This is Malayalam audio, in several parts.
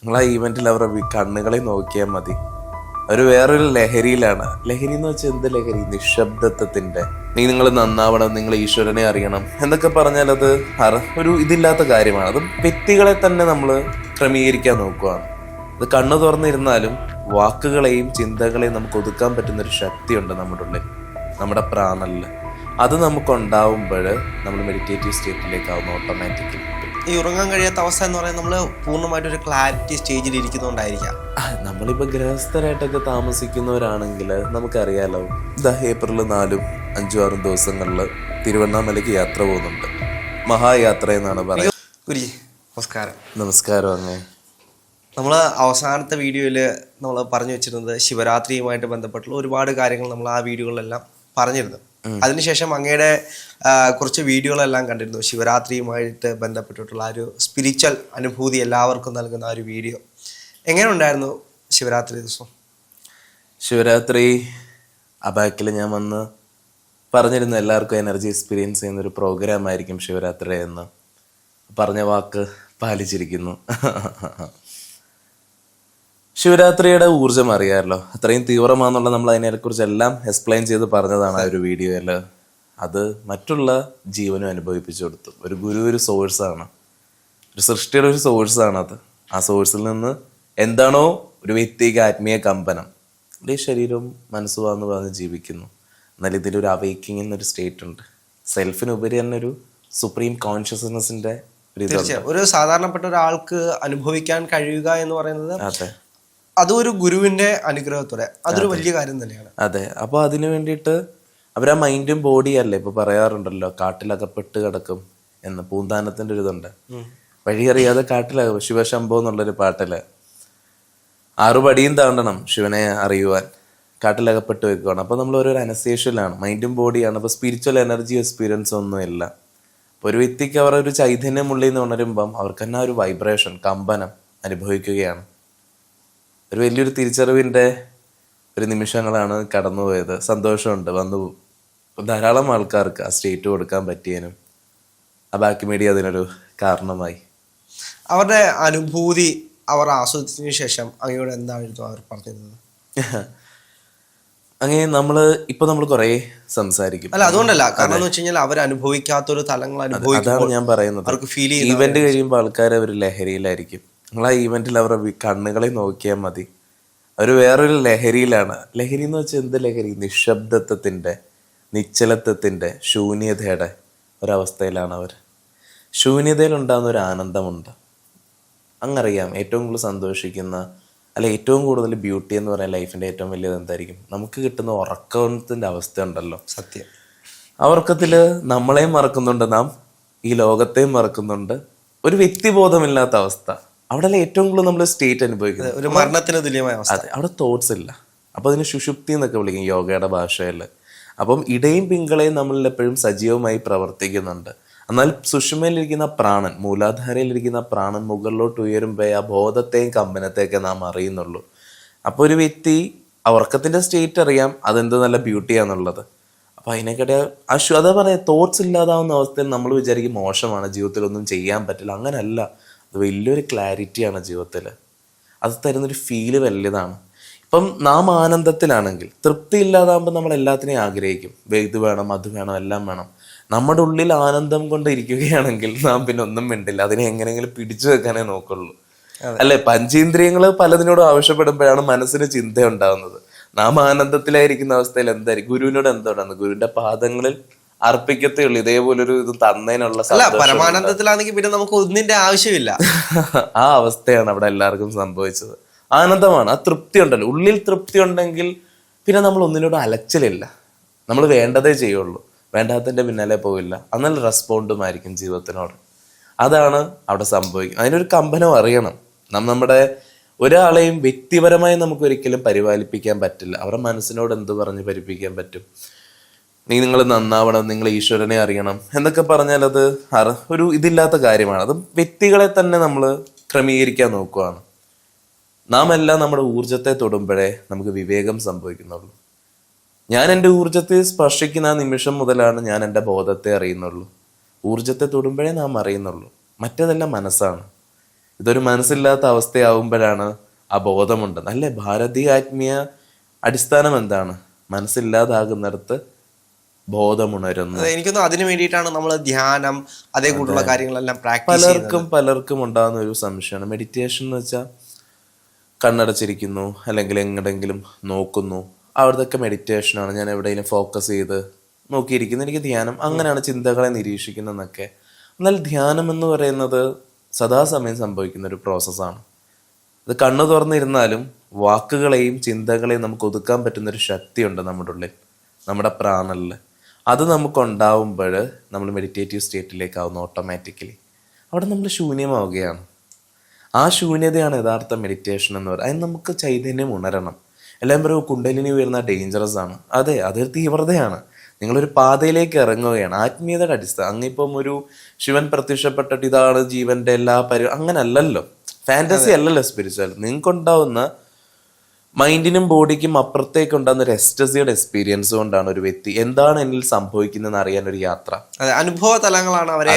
നിങ്ങളാ ഈവെന്റിൽ അവരുടെ കണ്ണുകളെ നോക്കിയാൽ മതി. ഒരു വേറൊരു ലഹരിയിലാണ്. ലഹരി എന്ന് വെച്ചാൽ എന്ത് ലഹരി? നിശബ്ദത്വത്തിന്റെ. നിങ്ങൾ നന്നാവണം, നിങ്ങൾ ഈശ്വരനെ അറിയണം എന്നൊക്കെ പറഞ്ഞാൽ അത് ഒരു ഇതില്ലാത്ത കാര്യമാണ്. അത് വ്യക്തികളെ തന്നെ നമ്മൾ ക്രമീകരിക്കാൻ നോക്കുകയാണ്. അത് കണ്ണു തുറന്നിരുന്നാലും വാക്കുകളെയും ചിന്തകളെയും നമുക്ക് ഒതുക്കാൻ പറ്റുന്ന ഒരു ശക്തിയുണ്ട് നമ്മുടെ ഉള്ളിൽ, നമ്മുടെ പ്രാണനില്. അത് നമുക്കുണ്ടാവുമ്പോൾ നമ്മൾ മെഡിറ്റേറ്റീവ് സ്റ്റേറ്റിലേക്കാവുന്നു ഓട്ടോമാറ്റിക്കലി. ഈ ഉറങ്ങാൻ കഴിയാത്ത അവസ്ഥ എന്ന് പറയുന്നത് നമ്മൾ പൂർണ്ണമായിട്ടൊരു ക്ലാരിറ്റി സ്റ്റേജിൽ ഇരിക്കുന്നതുകൊണ്ടായിരിക്കാം. നമ്മളിപ്പോൾ ഗൃഹസ്ഥരായിട്ടൊക്കെ താമസിക്കുന്നവരാണെങ്കിൽ നമുക്കറിയാലോ, ഏപ്രിൽ 4, 5, 6 ദിവസങ്ങളിൽ തിരുവണ്ണാമലയ്ക്ക് യാത്ര പോകുന്നുണ്ട്. മഹായാത്ര എന്നാണ് പറയുന്നത്. ഗുരുജി നമസ്കാരം. നമസ്കാരം. അങ്ങനെ നമ്മൾ അവസാനത്തെ വീഡിയോയിൽ നമ്മൾ പറഞ്ഞു വെച്ചിരുന്നത് ശിവരാത്രിയുമായിട്ട് ബന്ധപ്പെട്ടുള്ള ഒരുപാട് കാര്യങ്ങൾ നമ്മൾ ആ വീഡിയോകളിലെല്ലാം പറഞ്ഞിരുന്നു. അതിനുശേഷം അങ്ങയുടെ കുറച്ച് വീഡിയോകളെല്ലാം കണ്ടിരുന്നു. ശിവരാത്രിയുമായിട്ട് ബന്ധപ്പെട്ടിട്ടുള്ള ആ ഒരു സ്പിരിച്വൽ അനുഭൂതി എല്ലാവർക്കും നൽകുന്ന ആ ഒരു വീഡിയോ എങ്ങനെ ഉണ്ടായിരുന്നു ശിവരാത്രി ദിവസം? ശിവരാത്രി അബാക്കിൽ ഞാൻ വന്ന് പറഞ്ഞിരുന്നു എല്ലാവർക്കും എനർജി എക്സ്പീരിയൻസ് ചെയ്യുന്നൊരു പ്രോഗ്രാം ആയിരിക്കും ശിവരാത്രി എന്ന്. പറഞ്ഞ വാക്ക് പാലിച്ചിരിക്കുന്നു. ശിവരാത്രിയുടെ ഊർജ്ജം അറിയാമല്ലോ, അത്രയും തീവ്രമാണെന്നുള്ള നമ്മൾ അതിനെക്കുറിച്ചെല്ലാം എക്സ്പ്ലെയിൻ ചെയ്ത് പറഞ്ഞതാണ് ആ ഒരു വീഡിയോയിൽ. അത് മറ്റുള്ള ജീവനും അനുഭവിപ്പിച്ചു കൊടുത്തു. ഒരു ഗുരു ഒരു സോഴ്സാണ്, ഒരു സൃഷ്ടിയുടെ ഒരു സോഴ്സാണ് അത്. ആ സോഴ്സിൽ നിന്ന് എന്താണോ ഒരു വ്യക്തിക്ക് ആത്മീയ കമ്പനം, ഈ ശരീരവും മനസ്സുവാന്ന് പറഞ്ഞ് ജീവിക്കുന്നു. എന്നാൽ ഇതിലൊരു അവേക്കിങ് എന്നൊരു സ്റ്റേറ്റ് ഉണ്ട്. സെൽഫിനുപരി തന്നെ ഒരു സുപ്രീം കോൺഷ്യസ്നെസ്സിന്റെ ഒരു സാധാരണപ്പെട്ട ഒരാൾക്ക് അനുഭവിക്കാൻ കഴിയുക എന്ന് പറയുന്നത് അതെ, അതൊരു ഗുരുവിന്റെ അനുഗ്രഹത്തോടെ അതൊരു വലിയ കാര്യം തന്നെയാണ്. അതെ. അപ്പോൾ അതിനു വേണ്ടിയിട്ട് അവരാ മൈൻഡും ബോഡിയും അല്ലേ ഇപ്പൊ പറയാറുണ്ടല്ലോ, കാട്ടിലകപ്പെട്ട് കിടക്കും എന്ന്. പൂന്താനത്തിന്റെ ഒരു ഇതുണ്ട്, വഴിയറിയാതെ കാട്ടിലകം. ശിവശംഭോ എന്നുള്ളൊരു പാട്ടില് 6 പടിയും താണ്ടണം ശിവനെ അറിയുവാൻ, കാട്ടിലകപ്പെട്ട് വെക്കുകയാണ്. അപ്പൊ നമ്മൾ ഓരോ അനസ്തേഷ്യയിലാണ്, മൈൻഡും ബോഡിയാണ്. അപ്പൊ സ്പിരിച്വൽ എനർജി എക്സ്പീരിയൻസ് ഒന്നുമില്ല. അപ്പൊ ഒരു വ്യക്തിക്ക് അവർ ഒരു ചൈതന്യം ഉള്ളിൽ നിന്ന് ഉണരുമ്പം അവർക്ക് തന്നെ ഒരു വൈബ്രേഷൻ, കമ്പനം അനുഭവിക്കുകയാണ്. ഒരു വലിയൊരു തിരിച്ചറിവിൻ്റെ ഒരു നിമിഷങ്ങളാണ് കടന്നുപോയത്. സന്തോഷമുണ്ട്. ധാരാളം ആൾക്കാർക്ക് ആ സ്റ്റേറ്റ് കൊടുക്കാൻ പറ്റിയതിനും അബാക്കി മീഡിയ അതിനൊരു കാരണമായി. അവരുടെ അനുഭൂതി അവർ ആസ്വദിച്ചതിന് ശേഷം അങ്ങയോട് എന്തായിരുന്നു അവർ പറഞ്ഞിരുന്നത്? അങ്ങനെ നമ്മൾ കുറേ സംസാരിക്കും. അല്ല, അതുകൊണ്ടല്ല, കാരണം എന്ന് വെച്ച് കഴിഞ്ഞാൽ അവർ അനുഭവിക്കാത്തൊരു തലങ്ങൾ അതാണ് ഞാൻ പറയുന്നത്. അവർക്ക് ഫീൽ ചെയ്യും. ഈവെന്റ് കഴിയുമ്പോൾ ആൾക്കാർ ഒരു ലഹരിയിലായിരിക്കും. നിങ്ങളാ ഈവെന്റിൽ അവരുടെ കണ്ണുകളെ നോക്കിയാൽ മതി. ഒരു വേറൊരു ലഹരിയിലാണ്. ലഹരി എന്ന് വെച്ചാൽ എന്ത് ലഹരി? നിശബ്ദത്വത്തിന്റെ, നിശ്ചലത്വത്തിന്റെ, ശൂന്യതയുടെ ഒരവസ്ഥയിലാണ് അവർ. ശൂന്യതയിലുണ്ടാകുന്ന ഒരു ആനന്ദമുണ്ട്. അങ്ങറിയാം ഏറ്റവും കൂടുതൽ സന്തോഷിക്കുന്ന, അല്ല ഏറ്റവും കൂടുതൽ ബ്യൂട്ടി എന്ന് പറയുന്ന ലൈഫിന്റെ ഏറ്റവും വലിയത് എന്തായിരിക്കും? നമുക്ക് കിട്ടുന്ന ഉറക്കത്തിന്റെ അവസ്ഥ ഉണ്ടല്ലോ. സത്യം. ആ ഉറക്കത്തില് നമ്മളെയും മറക്കുന്നുണ്ട്, നാം ഈ ലോകത്തെയും മറക്കുന്നുണ്ട്. ഒരു വ്യക്തിബോധമില്ലാത്ത അവസ്ഥ. അവിടെ ഏറ്റവും കൂടുതൽ നമ്മൾ സ്റ്റേറ്റ് അനുഭവിക്കുന്നത് ഒരു മരണത്തിന് തുല്യമായ അവസ്ഥ. അതെ, അവിടെ തോട്ട്സ് ഇല്ല. അപ്പോൾ അതിന് സുഷുപ്തി എന്നൊക്കെ വിളിക്കും യോഗയുടെ ഭാഷയിൽ. അപ്പം ഇടയും പിങ്കളയും നമ്മളിൽ എപ്പോഴും സജീവമായി പ്രവർത്തിക്കുന്നുണ്ട്. എന്നാൽ സുഷുമയിലിരിക്കുന്ന പ്രാണൻ, മൂലാധാരയിലിരിക്കുന്ന പ്രാണൻ മുകളിലോട്ട് ഉയരുമ്പോൾ ആ ബോധത്തെയും കമ്പനത്തെയൊക്കെ നാം അറിയുന്നുള്ളൂ. അപ്പോൾ ഒരു വ്യക്തി ആ ഉറക്കത്തിന്റെ സ്റ്റേറ്റ് അറിയാം, അതെന്ത് നല്ല ബ്യൂട്ടിയാന്നുള്ളത്. അപ്പോൾ അതിനെക്കാട്ടി അതാ പറയാം, തോട്ട്സ് ഇല്ലാതാവുന്ന അവസ്ഥയിൽ നമ്മൾ വിചാരിക്കും മോശമാണ്, ജീവിതത്തിലൊന്നും ചെയ്യാൻ പറ്റില്ല. അങ്ങനല്ല, അത് വലിയൊരു ക്ലാരിറ്റിയാണ് ജീവിതത്തിൽ. അത് തരുന്നൊരു ഫീല് വലിയതാണ്. ഇപ്പം നാം ആനന്ദത്തിലാണെങ്കിൽ, തൃപ്തി ഇല്ലാതാകുമ്പോൾ നമ്മൾ എല്ലാത്തിനെയും ആഗ്രഹിക്കും. ഇത് വേണം, അത് വേണം, എല്ലാം വേണം. നമ്മുടെ ഉള്ളിൽ ആനന്ദം കൊണ്ട് ഇരിക്കുകയാണെങ്കിൽ നാം പിന്നെ ഒന്നും മിണ്ടില്ല, അതിനെ എങ്ങനെയെങ്കിലും പിടിച്ചു വെക്കാനേ നോക്കുള്ളൂ. അല്ലെ, പഞ്ചേന്ദ്രിയങ്ങൾ പലതിനോടും ആവശ്യപ്പെടുമ്പോഴാണ് മനസ്സിന് ചിന്ത ഉണ്ടാകുന്നത്. നാം ആനന്ദത്തിലായിരിക്കുന്ന അവസ്ഥയിൽ എന്തായിരിക്കും? ഗുരുവിനോട് എന്താണ്? ഗുരുവിന്റെ പാദങ്ങളിൽ അർപ്പിക്കത്തേ ഉള്ളൂ. ഇതേപോലൊരു ഇത് തന്നതിനുള്ള പരമാനന്ദത്തിലാണെങ്കിൽ പിന്നെ നമുക്ക് ഒന്നിന്റെ ആവശ്യമില്ല. ആ അവസ്ഥയാണ് അവിടെ എല്ലാവർക്കും സംഭവിച്ചത്. ആനന്ദമാണ്, ആ തൃപ്തി ഉണ്ടല്ലോ. ഉള്ളിൽ തൃപ്തി ഉണ്ടെങ്കിൽ പിന്നെ നമ്മൾ ഒന്നിനോട് അലച്ചിലില്ല. നമ്മൾ വേണ്ടതേ ചെയ്യുള്ളൂ, വേണ്ടാത്തതിന്റെ പിന്നാലെ പോവില്ല. എന്നാൽ റെസ്പോണ്ടുമായിരിക്കും ജീവിതത്തിനോട്. അതാണ് അവിടെ സംഭവിക്കും. അതിനൊരു കമ്പനം അറിയണം. നമ്മുടെ ഒരാളെയും വ്യക്തിപരമായി നമുക്ക് ഒരിക്കലും പരിപാലിപ്പിക്കാൻ പറ്റില്ല. അവരുടെ മനസ്സിനോട് എന്ത് പറഞ്ഞ് പരിപ്പിക്കാൻ പറ്റും? നിങ്ങൾ നന്നാവണം, നിങ്ങൾ ഈശ്വരനെ അറിയണം എന്നൊക്കെ പറഞ്ഞാൽ അത് ഒരു ഇതില്ലാത്ത കാര്യമാണ്. അത് വ്യക്തികളെ തന്നെ നമ്മൾ ക്രമീകരിക്കാൻ നോക്കുകയാണ്. നാം എല്ലാം നമ്മുടെ ഊർജത്തെ തൊടുമ്പോഴേ നമുക്ക് വിവേകം സംഭവിക്കുന്നുള്ളൂ. ഞാൻ എൻ്റെ ഊർജത്തെ സ്പർശിക്കുന്ന ആ നിമിഷം മുതലാണ് ഞാൻ എൻ്റെ ബോധത്തെ അറിയുന്നുള്ളൂ. ഊർജത്തെ തൊടുമ്പോഴേ നാം അറിയുന്നുള്ളൂ. മറ്റേതെല്ലാം മനസ്സാണ്. ഇതൊരു മനസ്സില്ലാത്ത അവസ്ഥയാവുമ്പോഴാണ് ആ ബോധമുണ്ട്. അല്ലേ? ഭാരതീയ ആത്മീയ അടിസ്ഥാനം എന്താണ്? മനസ്സില്ലാതാകുന്നിടത്ത് ബോധമുണരുന്നു. എനിക്കൊന്നും അതിനു വേണ്ടിയിട്ടാണ് നമ്മൾ ധ്യാനം അതേ കൂട്ടുള്ള കാര്യങ്ങളെല്ലാം പ്രാക്ടീസ് ചെയ്യുന്നത്. പലർക്കും ഉണ്ടാകുന്ന ഒരു സംശയമാണ് മെഡിറ്റേഷൻ എന്ന് വെച്ചാൽ കണ്ണടച്ചിരിക്കുന്നു, അല്ലെങ്കിൽ എങ്ങടെങ്കിലും നോക്കുന്നു, അവിടത്തൊക്കെ മെഡിറ്റേഷനാണ്. ഞാൻ എവിടെയെങ്കിലും ഫോക്കസ് ചെയ്ത് നോക്കിയിരിക്കുന്നു, എനിക്ക് ധ്യാനം, അങ്ങനെയാണ് ചിന്തകളെ നിരീക്ഷിക്കുന്നതെന്നൊക്കെ. എന്നാൽ ധ്യാനം എന്ന് പറയുന്നത് സദാസമയം സംഭവിക്കുന്ന ഒരു പ്രോസസ്സാണ്. ഇത് കണ്ണു തുറന്നിരുന്നാലും വാക്കുകളെയും ചിന്തകളെയും നമുക്ക് ഒതുക്കാൻ പറ്റുന്നൊരു ശക്തിയുണ്ട് നമ്മുടെ ഉള്ളിൽ, നമ്മുടെ പ്രാണനിൽ. അത് നമുക്കുണ്ടാവുമ്പോൾ നമ്മൾ മെഡിറ്റേറ്റീവ് സ്റ്റേറ്റിലേക്കാവുന്നു ഓട്ടോമാറ്റിക്കലി. അവിടെ നമ്മൾ ശൂന്യമാവുകയാണ്. ആ ശൂന്യതയാണ് യഥാർത്ഥ മെഡിറ്റേഷൻ എന്ന് പറയുന്നത്. അതിന് നമുക്ക് ചൈതന്യം ഉണരണം. എല്ലാം പറയും കുണ്ടലിനി ഉയർന്ന ഡേഞ്ചറസ് ആണ്. അതെ, അതൊരു തീവ്രതയാണ്. നിങ്ങളൊരു പാതയിലേക്ക് ഇറങ്ങുകയാണ്, ആത്മീയതയുടെ അടിസ്ഥാനം. അങ്ങിപ്പം ഒരു ശിവൻ പ്രത്യക്ഷപ്പെട്ടിട്ട് ഇതാണ് ജീവന്റെ എല്ലാ അങ്ങനെ അല്ലല്ലോ, ഫാന്റസി അല്ലല്ലോ സ്പിരിച്വൽ. നിങ്ങൾക്കുണ്ടാവുന്ന മൈൻഡിനും ബോഡിക്കും അപ്പുറത്തേക്ക് ഉണ്ടാകുന്ന ഒരു എക്സ്റ്റസിയുടെ എക്സ്പീരിയൻസ് കൊണ്ടാണ് ഒരു വ്യക്തി എന്താണ് എന്നിൽ സംഭവിക്കുന്നതെന്ന് അറിയാൻ ഒരു യാത്ര. അനുഭവ തലങ്ങളാണ് അവരെ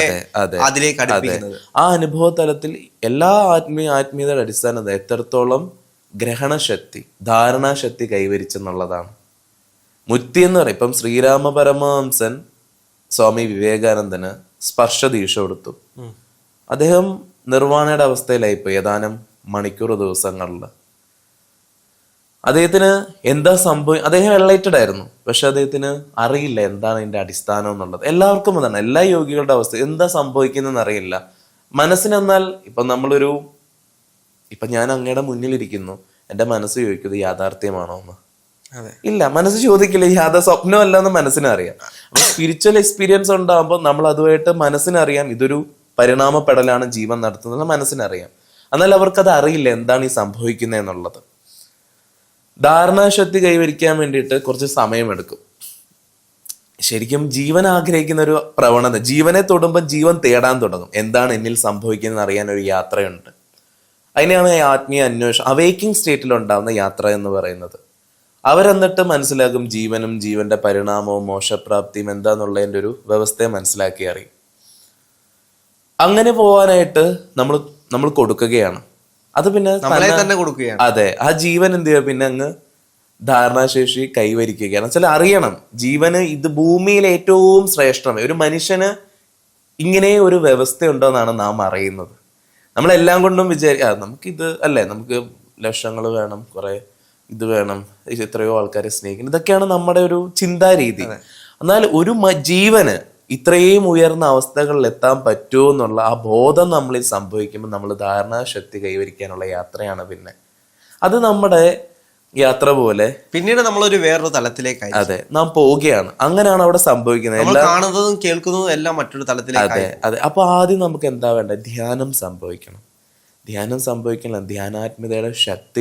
അതിലേക്ക് അടുപ്പിക്കുന്നത്. ആ അനുഭവ തലത്തിൽ എല്ലാ ആത്മീയതയുടെ അടിസ്ഥാനം എത്രത്തോളം ഗ്രഹണശക്തി, ധാരണാശക്തി കൈവരിച്ചെന്നുള്ളതാണ്. മുക്തി എന്ന് പറയും. ഇപ്പം ശ്രീരാമ പരമഹംസൻ സ്വാമി വിവേകാനന്ദന് സ്പർശദീക്ഷ കൊടുത്തു. അദ്ദേഹം നിർവ്വാണയുടെ അവസ്ഥയിലായിപ്പോയി ഏതാനും മണിക്കൂർ ദിവസങ്ങളിൽ. അദ്ദേഹത്തിന് എന്താ അദ്ദേഹം എൻലൈറ്റഡ് ആയിരുന്നു, പക്ഷെ അദ്ദേഹത്തിന് അറിയില്ല എന്താണ് ഇതിന്റെ അടിസ്ഥാനം എന്നുള്ളത്. എല്ലാവർക്കും അതാണ്, എല്ലാ യോഗികളുടെ അവസ്ഥ എന്താ സംഭവിക്കുന്നതെന്ന് അറിയില്ല. മനസ്സിനെന്നാൽ ഇപ്പൊ ഞാൻ അങ്ങയുടെ മുന്നിലിരിക്കുന്നു, എൻ്റെ മനസ്സ് ചോദിക്കുന്നത് യാഥാർത്ഥ്യമാണോ എന്ന്. ഇല്ല, മനസ്സ് ചോദിക്കില്ല. സ്വപ്നമല്ല എന്ന് മനസ്സിനറിയാം. അപ്പൊ സ്പിരിച്വൽ എക്സ്പീരിയൻസ് ഉണ്ടാകുമ്പോൾ നമ്മൾ അതുമായിട്ട് മനസ്സിനറിയാം ഇതൊരു പരിണാമപ്പെടലാണ് ജീവൻ നടത്തുന്നത് മനസ്സിനറിയാം. എന്നാൽ അവർക്കത് അറിയില്ല എന്താണ് ഈ സംഭവിക്കുന്നത് എന്നുള്ളത്. ധാരണാശക്തി കൈവരിക്കാൻ വേണ്ടിയിട്ട് കുറച്ച് സമയമെടുക്കും. ശരിക്കും ജീവൻ ആഗ്രഹിക്കുന്ന ഒരു പ്രവണത, ജീവനെ തൊടുമ്പോൾ ജീവൻ തേടാൻ തുടങ്ങും. എന്താണ് എന്നിൽ സംഭവിക്കുന്നത് അറിയാൻ ഒരു യാത്രയുണ്ട്. അതിനെയാണ് ആത്മീയ അന്വേഷണം, അവേക്കിംഗ് സ്റ്റേറ്റിൽ ഉണ്ടാകുന്ന യാത്ര എന്ന് പറയുന്നത്. അവരെന്നിട്ട് മനസ്സിലാക്കും ജീവനും ജീവന്റെ പരിണാമവും മോശപ്രാപ്തിയും എന്താന്നുള്ളതിൻ്റെ ഒരു വ്യവസ്ഥയെ മനസ്സിലാക്കി അറിയും. അങ്ങനെ പോവാനായിട്ട് നമ്മൾ കൊടുക്കുകയാണ്. അത് പിന്നെ തന്നെ കൊടുക്കുകയാണ്. അതെ, ആ ജീവൻ എന്ത് ചെയ്യുക, പിന്നെ അങ്ങ് ധാരണാശേഷി കൈവരിക്കുകയാണ്. ചില അറിയണം ജീവന് ഇത് ഭൂമിയിൽ ഏറ്റവും ശ്രേഷ്ഠമായി. ഒരു മനുഷ്യന് ഇങ്ങനെ ഒരു വ്യവസ്ഥ ഉണ്ടോ എന്നാണ് നാം അറിയുന്നത്. നമ്മളെല്ലാം കൊണ്ടും നമുക്കിത് അല്ലേ, നമുക്ക് ലക്ഷങ്ങൾ വേണം, കുറെ ഇത് വേണം, എത്രയോ ആൾക്കാരെ സ്നേഹിക്കണം, ഇതൊക്കെയാണ് നമ്മുടെ ഒരു ചിന്താരീതി. എന്നാൽ ഒരു ജീവന് ഇത്രയും ഉയർന്ന അവസ്ഥകളിൽ എത്താൻ പറ്റുമോ എന്നുള്ള ആ ബോധം നമ്മളിൽ സംഭവിക്കുമ്പോൾ നമ്മൾ ധാരണാശക്തി കൈവരിക്കാനുള്ള യാത്രയാണ്. പിന്നെ അത് നമ്മുടെ യാത്ര പോലെ പിന്നീട് നമ്മളൊരു വേറൊരു തലത്തിലേക്കായി അതെ നാം പോവുകയാണ്. അങ്ങനെയാണ് അവിടെ സംഭവിക്കുന്നത്. കാണുന്നതും കേൾക്കുന്നതും എല്ലാം മറ്റൊരു തലത്തിലേക്ക്. അതെ. അപ്പൊ ആദ്യം നമുക്ക് എന്താ വേണ്ടത്? ധ്യാനം സംഭവിക്കണം. ധ്യാനാത്മകതയുടെ ശക്തി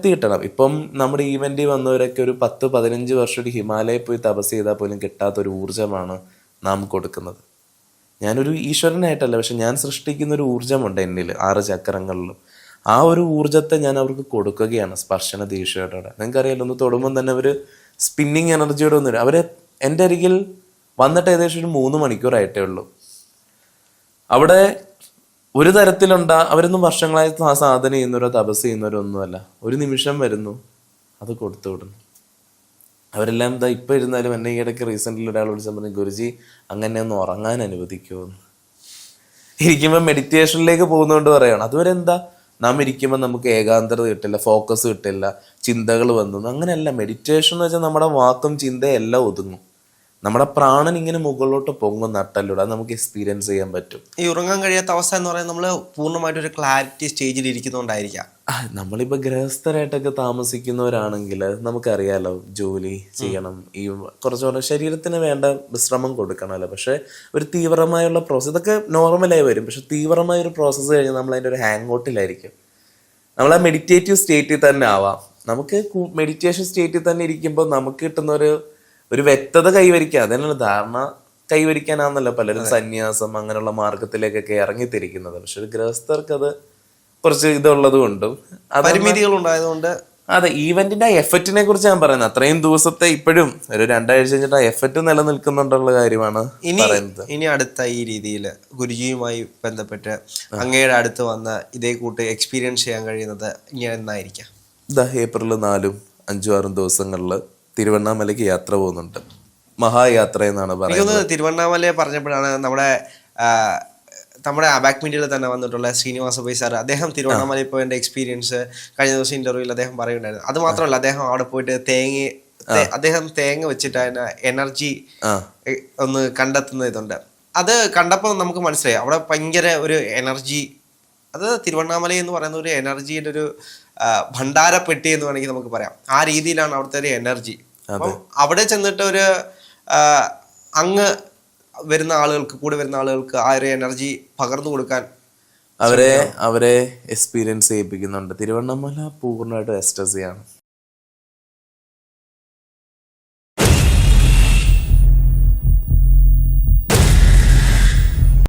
കിട്ടണം. ഇപ്പം നമ്മുടെ ഈവന്റ് വന്നവരൊക്കെ ഒരു 10-15 വർഷം ഒരു ഹിമാലയയിൽ പോയി തപസ് ചെയ്താൽ പോലും കിട്ടാത്തൊരു ഊർജ്ജമാണ് നാം കൊടുക്കുന്നത്. ഞാനൊരു ഈശ്വരനായിട്ടല്ല, പക്ഷെ ഞാൻ സൃഷ്ടിക്കുന്ന ഒരു ഊർജ്ജമുണ്ട് എന്നിൽ 6 ചക്രങ്ങളിലും. ആ ഒരു ഊർജ്ജത്തെ ഞാൻ അവർക്ക് കൊടുക്കുകയാണ് സ്പർശന ദീക്ഷയോടെ. നിങ്ങൾക്കറിയാലോ, ഒന്ന് തൊടുമ്പം തന്നെ അവർ സ്പിന്നിങ് എനർജിയോടെ ഒന്നും അവരെ എൻ്റെ അരികിൽ വന്നിട്ട് ഏകദേശം ഒരു 3 മണിക്കൂറായിട്ടേ ഉള്ളൂ. അവിടെ ഒരു അവരൊന്നും വർഷങ്ങളായി സാധന ചെയ്യുന്നവരോ തപസ് ചെയ്യുന്നവരോ ഒന്നുമല്ല. ഒരു നിമിഷം വരുന്നു, അത് കൊടുത്തു വിടുന്നു. അവരെല്ലാം ഇപ്പം ഇരുന്നാലും എന്നെ ഈ ഇടയ്ക്ക് റീസെൻ്റ്ലി ഒരാൾ വിളിച്ചാൽ പറഞ്ഞു, ഗുരുജി അങ്ങനെ ഒന്ന് ഉറങ്ങാൻ അനുവദിക്കുമെന്ന്. ഇരിക്കുമ്പോൾ മെഡിറ്റേഷനിലേക്ക് പോകുന്നതുകൊണ്ട് പറയുകയാണ്. അതുവരെ നാം ഇരിക്കുമ്പോൾ നമുക്ക് ഏകാന്തത കിട്ടില്ല, ഫോക്കസ് കിട്ടില്ല, ചിന്തകൾ വന്നു. അങ്ങനെയല്ല. മെഡിറ്റേഷൻ എന്ന് വെച്ചാൽ നമ്മുടെ വാക്കും ചിന്തയും എല്ലാം ഒതുങ്ങും. നമ്മുടെ പ്രാണൻ ഇങ്ങനെ മുകളിലോട്ട് പൊങ്ങും, നട്ടല്ലൂടെ. അത് നമുക്ക് എക്സ്പീരിയൻസ് ചെയ്യാൻ പറ്റും. ഈ ഉറങ്ങാൻ കഴിയാത്ത അവസ്ഥ എന്ന് പറയുന്നത് നമ്മൾ പൂർണ്ണമായിട്ടൊരു ക്ലാരിറ്റി സ്റ്റേജിൽ ഇരിക്കുന്നതുകൊണ്ടായിരിക്കാം. നമ്മളിപ്പോൾ ഗൃഹസ്ഥരായിട്ടൊക്കെ താമസിക്കുന്നവരാണെങ്കിൽ നമുക്കറിയാലോ, ജോലി ചെയ്യണം, ഈ കുറച്ചുകൂടെ ശരീരത്തിന് വേണ്ട വിശ്രമം കൊടുക്കണമല്ലോ. പക്ഷെ ഒരു തീവ്രമായുള്ള പ്രോസസ്സ്, ഇതൊക്കെ നോർമലായി വരും. പക്ഷെ തീവ്രമായൊരു പ്രോസസ്സ് കഴിഞ്ഞാൽ നമ്മൾ അതിൻ്റെ ഒരു ഹാങ് ഔട്ടിലായിരിക്കും. നമ്മൾ ആ മെഡിറ്റേറ്റീവ് സ്റ്റേറ്റിൽ തന്നെ ആവാം. നമുക്ക് മെഡിറ്റേഷൻ സ്റ്റേറ്റിൽ തന്നെ ഇരിക്കുമ്പോൾ നമുക്ക് കിട്ടുന്ന ഒരു വ്യക്തത കൈവരിക്കുക. അതിനുള്ള ധാരണ കൈവരിക്കാനാണെന്നല്ലോ പലരും സന്യാസം അങ്ങനെയുള്ള മാർഗത്തിലേക്കൊക്കെ ഇറങ്ങിത്തിരിക്കുന്നത്. പക്ഷെ ഒരു ഗൃഹസ്ഥർക്ക് അത് കുറച്ച് ഇതുള്ളത് കൊണ്ടും പരിമിതികൾ ഉണ്ടായതുകൊണ്ട് അതെ, ഈവന്റിന്റെ എഫക്റ്റിനെ കുറിച്ച് ഞാൻ പറയുന്നത്. അത്രയും ദിവസത്തെ ഇപ്പോഴും ഒരു 2 ആഴ്ച കഴിഞ്ഞിട്ട് ആ എഫക്റ്റ് നിലനിൽക്കുന്നുണ്ടുള്ള കാര്യമാണ് പറയുന്നത്. ഇനി അടുത്ത ഈ രീതിയിൽ ഗുരുജിയുമായി ബന്ധപ്പെട്ട് അങ്ങയുടെ അടുത്ത് വന്ന് ഇതേ കൂട്ട് എക്സ്പീരിയൻസ് ചെയ്യാൻ കഴിയുന്നത് ഇനി എന്നായിരിക്കാം? ഏപ്രിൽ 4, 5, 6 ദിവസങ്ങളിൽ തിരുവണ്ണാമലയ്ക്ക് യാത്ര പോകുന്നുണ്ട്. മഹായാത്ര എന്നാണ് പറയുന്നത്. എനിക്കൊന്ന് തിരുവണ്ണാമലയെ പറഞ്ഞപ്പോഴാണ് നമ്മുടെ അബാക് മീഡിയയിൽ തന്നെ വന്നിട്ടുള്ള ശ്രീനിവാസ പൈ സാർ, അദ്ദേഹം തിരുവണ്ണാമലയിൽ പോയതിന്റെ എക്സ്പീരിയൻസ് കഴിഞ്ഞ ദിവസം ഇന്റർവ്യൂവിൽ അദ്ദേഹം പറയുന്നുണ്ടായിരുന്നു. അത് മാത്രമല്ല, അദ്ദേഹം അവിടെ പോയിട്ട് അദ്ദേഹം തേങ്ങ വെച്ചിട്ട് അതിന് എനർജി ഒന്ന് കണ്ടെത്തുന്ന ഇതുണ്ട്. അത് കണ്ടപ്പോൾ നമുക്ക് മനസ്സിലായി അവിടെ ഭയങ്കര ഒരു എനർജി. അത് തിരുവണ്ണാമല എന്ന് പറയുന്ന ഒരു എനർജിയുടെ ഒരു ഭണ്ഡാരപ്പെട്ടി എന്ന് വേണമെങ്കിൽ നമുക്ക് പറയാം. ആ രീതിയിലാണ് അവിടുത്തെ ഒരു എനർജി. അപ്പം അവിടെ ചെന്നിട്ട് ഒരു അങ്ങ് വരുന്ന ആളുകൾക്ക്, കൂടെ വരുന്ന ആളുകൾക്ക് ആ ഒരു എനർജി പകർന്നു കൊടുക്കാൻ അവരെ എക്സ്പീരിയൻസ് ചെയ്യിപ്പിക്കുന്നുണ്ട്. തിരുവണ്ണാമല പൂർണ്ണമായിട്ട് എക്സ്റ്റസിയാണ്.